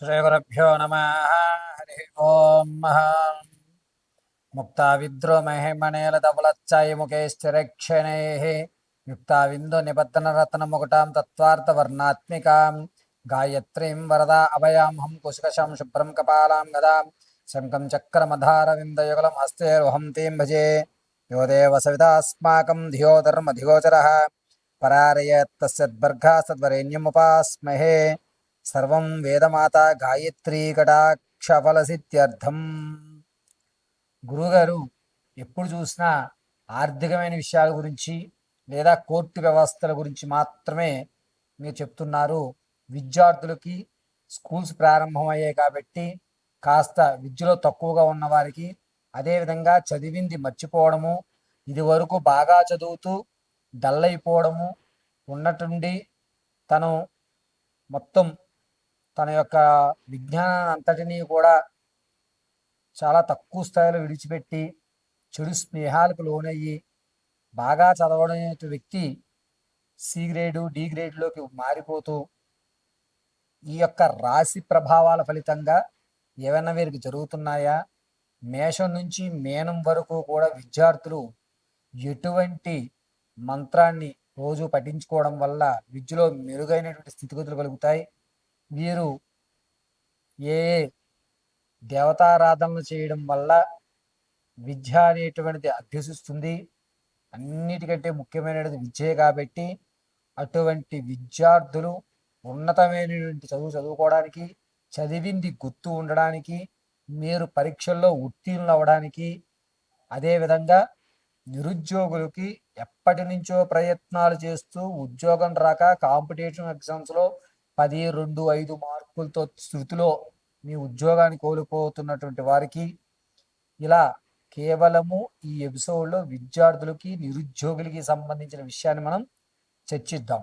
శ్రీగురుభ్యో నమ. హరి ఓం. ముక్తావిద్రోమహిమణేలధవలచ్చాయముఖైశ్చరక్షణైః యుక్తావిందో నిబద్ధనరత్నముకుటాం తత్వార్థవర్ణాత్మికాం గాయత్రీం వరదా అభయాం కుశకశం శుభ్రం కపాలాం గదాం శంఖం చక్రమధారవిందయుగలం హస్తేర్వహం తీం భజే. యో దేవ సవితాస్మాకం ధియో ధర్మధిగోచరः పరారయత్తస్యద్బర్గాస్తద్వరేణ్యముపాస్మహే. సర్వం వేదమాత గాయత్రీ కటాక్షఫలసిద్ధ్యర్థం. గురువుగారు ఎప్పుడు చూసినా ఆర్థికమైన విషయాల గురించి లేదా కోర్టు వ్యవస్థల గురించి మాత్రమే మీరు చెప్తున్నారు. విద్యార్థులకి స్కూల్స్ ప్రారంభమయ్యాయి కాబట్టి కాస్త విద్యలో తక్కువగా ఉన్న వారికి, అదేవిధంగా చదివింది మర్చిపోవడము, ఇది వరకు బాగా చదువుతూ డల్ అయిపోవడము, ఉన్నట్టుండి తను మొత్తం తన యొక్క విజ్ఞానాన్ని అంతటినీ కూడా చాలా తక్కువ స్థాయిలో విడిచిపెట్టి చెడు స్నేహాలకు లోనయ్యి బాగా చదవడం వ్యక్తి సి గ్రేడు డి గ్రేడ్లోకి మారిపోతూ ఈ యొక్క రాశి ప్రభావాల ఫలితంగా ఏమైనా వీరికి జరుగుతున్నాయా? మేషం నుంచి మీనం వరకు కూడా విద్యార్థులు ఎటువంటి మంత్రాన్ని రోజు పఠించుకోవడం వల్ల విద్యలో మెరుగైనటువంటి స్థితిగతులు కలుగుతాయి? వీరు ఏ దేవతారాధనలు చేయడం వల్ల విద్య అనేటువంటిది అభ్యసిస్తుంది? అన్నిటికంటే ముఖ్యమైనది విద్యే కాబట్టి అటువంటి విద్యార్థులు ఉన్నతమైనటువంటి చదువుకోవడానికి, చదివింది గుర్తు ఉండడానికి, మీరు పరీక్షల్లో ఉత్తీర్ణులు అవ్వడానికి, అదేవిధంగా నిరుద్యోగులకి ఎప్పటి నుంచో ప్రయత్నాలు చేస్తూ ఉద్యోగం రాక కాంపిటేటివ్ ఎగ్జామ్స్లో 10, 2, 5 మార్కులతో శృతిలో మీ ఉద్యోగాన్ని కోల్పోతున్నటువంటి వారికి ఇలా కేవలము ఈ ఎపిసోడ్లో విద్యార్థులకి నిరుద్యోగులకి సంబంధించిన విషయాన్ని మనం చర్చిద్దాం.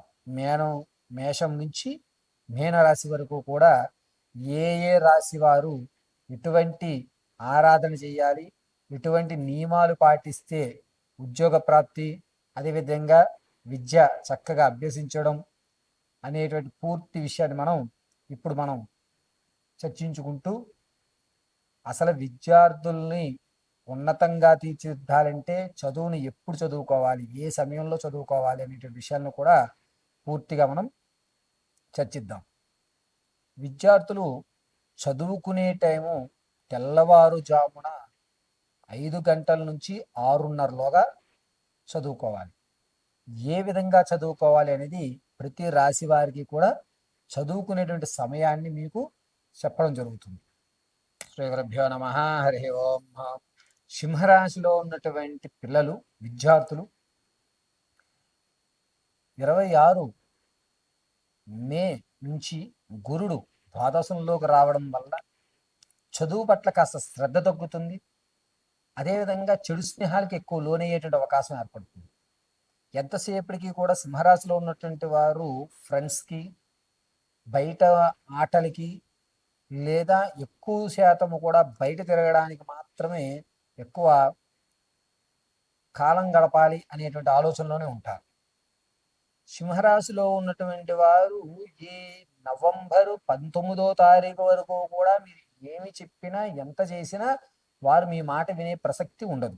మేషం నుంచి మీనరాశి వరకు కూడా ఏ రాశి వారు ఎటువంటి ఆరాధన చేయాలి, ఎటువంటి నియమాలు పాటిస్తే ఉద్యోగ ప్రాప్తి, అదేవిధంగా విద్య చక్కగా అభ్యసించడం అనేటువంటి పూర్తి విషయాన్ని మనం చర్చించుకుంటూ అసలు విద్యార్థుల్ని ఉన్నతంగా తీర్చిదిద్దాలంటే చదువుని ఎప్పుడు చదువుకోవాలి, ఏ సమయంలో చదువుకోవాలి అనేటువంటి విషయాలను కూడా పూర్తిగా మనం చర్చిద్దాం. విద్యార్థులు చదువుకునే టైము తెల్లవారుజామున 5 గంటల నుంచి 6:30లోగా చదువుకోవాలి. ఏ విధంగా చదువుకోవాలి అనేది ప్రతి రాశి వారికి కూడా చదువుకునేటువంటి సమయాన్ని మీకు చెప్పడం జరుగుతుంది. శ్రీగురుభ్యో నమ. హరి ఓం. సింహరాశిలో ఉన్నటువంటి పిల్లలు, విద్యార్థులు 26 మే నుంచి గురుడు ద్వాదశంలోకి రావడం వల్ల చదువు పట్ల కాస్త శ్రద్ధ తగ్గుతుంది. అదేవిధంగా చెడు స్నేహాలకి ఎక్కువ లోనయ్యేటువంటి అవకాశం ఏర్పడుతుంది. ఎంతసేపటికి కూడా సింహరాశిలో ఉన్నటువంటి వారు ఫ్రెండ్స్కి, బయట ఆటలకి, లేదా ఎక్కువ శాతము కూడా బయట తిరగడానికి మాత్రమే ఎక్కువ కాలం గడపాలి అనేటువంటి ఆలోచనలోనే ఉంటారు. సింహరాశిలో ఉన్నటువంటి వారు ఈ నవంబరు 19వ తారీఖు వరకు కూడా మీరు ఏమి చెప్పినా, ఎంత చేసినా వారు మీ మాట వినే ప్రసక్తి ఉండదు.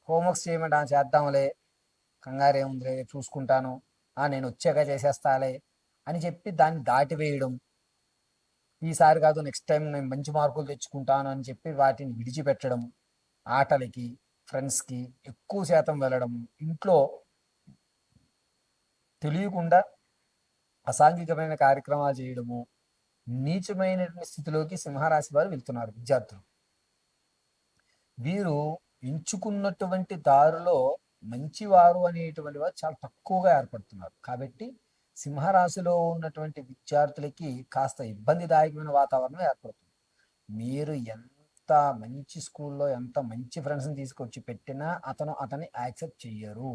హోంవర్క్స్ చేయమంటే చేద్దాంలే, కంగారేముందిలే, చూసుకుంటాను, నేను వచ్చాక చేసేస్తాలే అని చెప్పి దాన్ని దాటివేయడం, ఈసారి కాదు నెక్స్ట్ టైం నేను మంచి మార్కులు తెచ్చుకుంటాను అని చెప్పి వాటిని విడిచిపెట్టడం, ఆటలకి, ఫ్రెండ్స్కి ఎక్కువ శాతం వెళ్ళడం, ఇంట్లో తెలియకుండా అసాంఘికమైన కార్యక్రమాలు చేయడము, నీచమైనటువంటి స్థితిలోకి సింహరాశి వారు వెళ్తున్నారు విద్యార్థులు. వీరు ఎంచుకున్నటువంటి దారిలో మంచివారు అనేటువంటి వారు చాలా తక్కువగా ఏర్పడుతున్నారు. కాబట్టి సింహరాశిలో ఉన్నటువంటి విద్యార్థులకి కాస్త ఇబ్బందిదాయకమైన వాతావరణం ఏర్పడుతుంది. మీరు ఎంత మంచి స్కూల్లో ఎంత మంచి ఫ్రెండ్స్ని తీసుకొచ్చి పెట్టినా అతన్ని యాక్సెప్ట్ చెయ్యరు.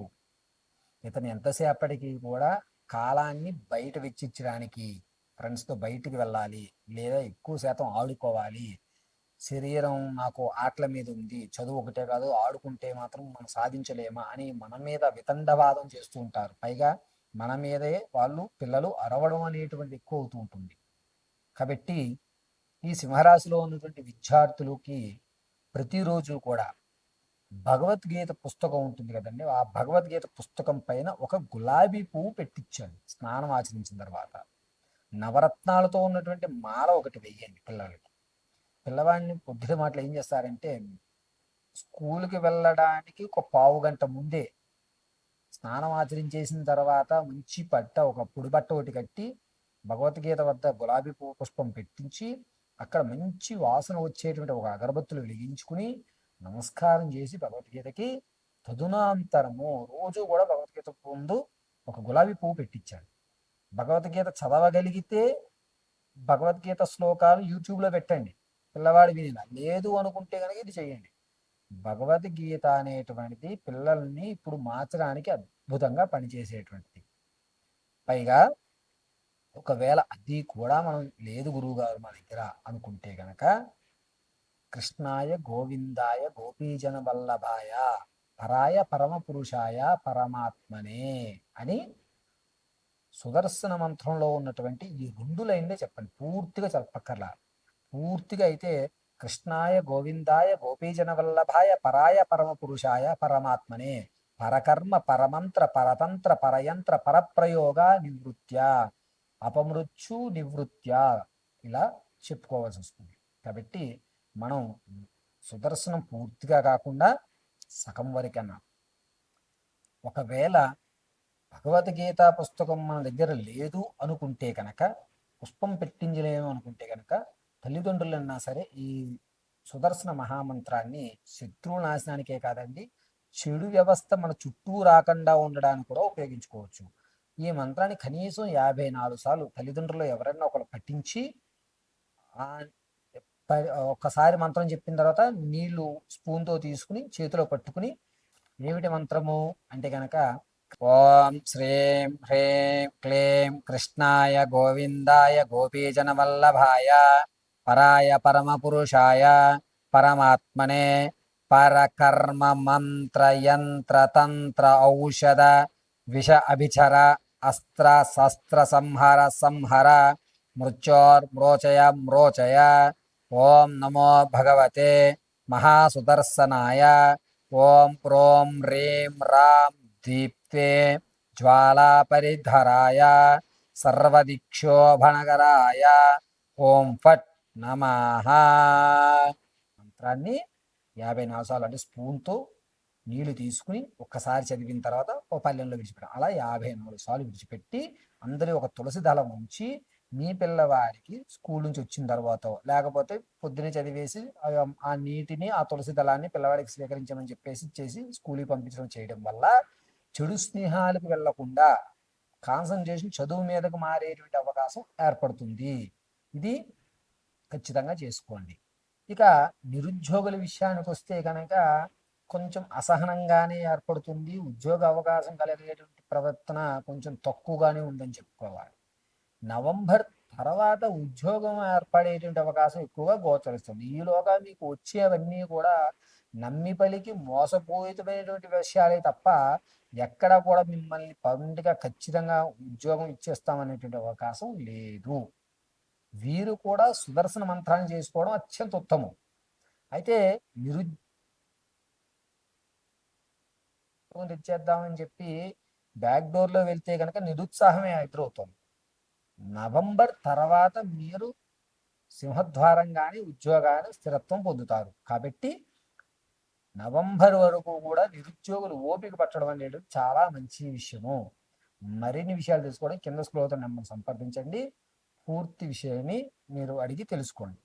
ఇతను ఎంతసేపటికి కూడా కాలాన్ని బయట వెచ్చించడానికి, ఫ్రెండ్స్తో బయటికి వెళ్ళాలి, లేదా ఎక్కువ శాతం ఆడుకోవాలి, శరీరం నాకు ఆటల మీద ఉంది, చదువు ఒకటే కాదు ఆడుకుంటే మాత్రం మనం సాధించలేమా అని మన మీద వితండవాదం చేస్తూ ఉంటారు. పైగా మన మీదే పిల్లలు అరవడం అనేటువంటి ఎక్కువ అవుతూ ఉంటుంది. కాబట్టి ఈ సింహరాశిలో ఉన్నటువంటి విద్యార్థులకి ప్రతిరోజు కూడా భగవద్గీత పుస్తకం ఉంటుంది కదండి, ఆ భగవద్గీత పుస్తకం పైన ఒక గులాబీ పువ్వు పెట్టించండి. స్నానం ఆచరించిన తర్వాత నవరత్నాలతో ఉన్నటువంటి మాల ఒకటి వెయ్యండి పిల్లలకి. పిల్లవాడిని పొద్దున మాటలు ఏం చేస్తారంటే, స్కూల్కి వెళ్ళడానికి ఒక పావు గంట ముందే స్నానం ఆచరించేసిన తర్వాత మంచి ఒక పొడి బట్ట ఒకటి కట్టి భగవద్గీత వద్ద గులాబీ పువ్వు పుష్పం పెట్టించి అక్కడ మంచి వాసన వచ్చేటువంటి ఒక అగరబత్తులు వెలిగించుకుని నమస్కారం చేసి భగవద్గీతకి తదునంతరము రోజు కూడా భగవద్గీత ముందు ఒక గులాబీ పువ్వు పెట్టించాడు. భగవద్గీత చదవగలిగితే భగవద్గీత శ్లోకాలు యూట్యూబ్లో పెట్టండి, పిల్లవాడు వినేలా. లేదు అనుకుంటే కనుక ఇది చేయండి. భగవద్గీత అనేటువంటిది పిల్లల్ని ఇప్పుడు మార్చడానికి అద్భుతంగా పనిచేసేటువంటిది. పైగా ఒకవేళ అది కూడా మనం లేదు గురువుగారు మా దగ్గర అనుకుంటే గనక కృష్ణాయ గోవిందాయ గోపీజన వల్లభాయ పరాయ పరమ పురుషాయ పరమాత్మనే అని సుదర్శన మంత్రంలో ఉన్నటువంటి ఈ 2 లైన్లే చెప్పండి. పూర్తిగా చెప్పక్కర్లా. పూర్తిగా అయితే కృష్ణాయ గోవిందాయ గోపీజన వల్లభాయ పరాయ పరమ పురుషాయ పరమాత్మనే పరకర్మ పరమంత్ర పరతంత్ర పరయంత్ర పరప్రయోగ నివృత్య అపమృత్యు నివృత్య ఇలా చెప్పుకోవాల్సి వస్తుంది. కాబట్టి మనం సుదర్శనం పూర్తిగా కాకుండా సగం వరకన్నా, ఒకవేళ భగవద్గీత పుస్తకం మన దగ్గర లేదు అనుకుంటే కనుక, పుష్పం పెట్టించలేము అనుకుంటే కనుక, తల్లిదండ్రులన్నా సరే ఈ సుదర్శన మహామంత్రాన్ని శత్రువు నాశనానికే కాదండి, చెడు వ్యవస్థ మన చుట్టూ రాకుండా ఉండడానికి కూడా ఉపయోగించుకోవచ్చు. ఈ మంత్రాన్ని కనీసం 54 సార్లు తల్లిదండ్రులు ఎవరైనా ఒకరు పఠించి ఒక్కసారి మంత్రం చెప్పిన తర్వాత నీళ్లు స్పూన్తో తీసుకుని చేతిలో పట్టుకుని, ఏమిటి మంత్రము అంటే కనుక ఓం శ్రీం హ్రీం క్లీం కృష్ణాయ గోవిందాయ గోపీజన వల్లభాయ పరాయ పరమ పురుషాయ పరమాత్మనే పరకర్మ మంత్ర యంత్ర తంత్ర ఔషధ విష అభిచర అస్త్ర శస్త్ర సంహర సంహర మృత్యోర్మ్రోచయ మ్రోచయ ఓం నమో భగవతే మహాసుదర్శనాయ ఓం ప్రోం హ్రీం రాం దీప్తే జ్వాలాపరిధరాయ సర్వదిక్షోభణకరాయ ఓం ఫట్ నమః. మంత్రాన్ని 54 సార్లు అంటే స్పూన్తో నీళ్లు తీసుకుని ఒక్కసారి చదివిన తర్వాత ఒక పల్లెంలో విడిచిపెట్టాం. అలా 54 సార్లు విడిచిపెట్టి అందరి ఒక తులసి దళం ఉంచి మీ పిల్లవాడికి స్కూల్ నుంచి వచ్చిన తర్వాత, లేకపోతే పొద్దునే చదివేసి ఆ నీటిని ఆ తులసి దళాన్ని పిల్లవాడికి స్వీకరించమని చెప్పేసి చేసి స్కూల్కి పంపించడం చేయడం వల్ల చెడు స్నేహాలకు వెళ్లకుండా కాన్సన్ట్రేషన్ చదువు మీదకు మారేటువంటి అవకాశం ఏర్పడుతుంది. ఇది ఖచ్చితంగా చేసుకోండి. ఇక నిరుద్యోగుల విషయానికి వస్తే కనుక కొంచెం అసహనంగానే ఏర్పడుతుంది. ఉద్యోగ అవకాశం కలిగేటువంటి ప్రవర్తన కొంచెం తక్కువగానే ఉందని చెప్పుకోవాలి. నవంబర్ తర్వాత ఉద్యోగం ఏర్పడేటువంటి అవకాశం ఎక్కువగా గోచరిస్తుంది. ఈలోగా మీకు వచ్చేవన్నీ కూడా నమ్మి పలికి మోసపూరితమైనటువంటి విషయాలే తప్ప ఎక్కడ కూడా మిమ్మల్ని పండుగ ఖచ్చితంగా ఉద్యోగం ఇచ్చేస్తామనేటువంటి అవకాశం లేదు. వీరు కూడా సుదర్శన మంత్రాన్ని చేసుకోవడం అత్యంత ఉత్తమం. అయితే తెచ్చేద్దామని చెప్పి బ్యాక్ డోర్లో వెళ్తే కనుక నిరుత్సాహమే ఎదురవుతుంది. నవంబర్ తర్వాత మీరు సింహద్వారంగానే ఉద్యోగాన్ని స్థిరత్వం పొందుతారు. కాబట్టి నవంబర్ వరకు కూడా నిరుద్యోగులు ఓపిక పట్టడం అనేది చాలా మంచి విషయము. మరిన్ని విషయాలు తెలుసుకోవడం కింద స్క్రోల్ నెంబర్ సంప్రదించండి. పూర్తి విషయాన్ని మీరు అడిగి తెలుసుకోండి.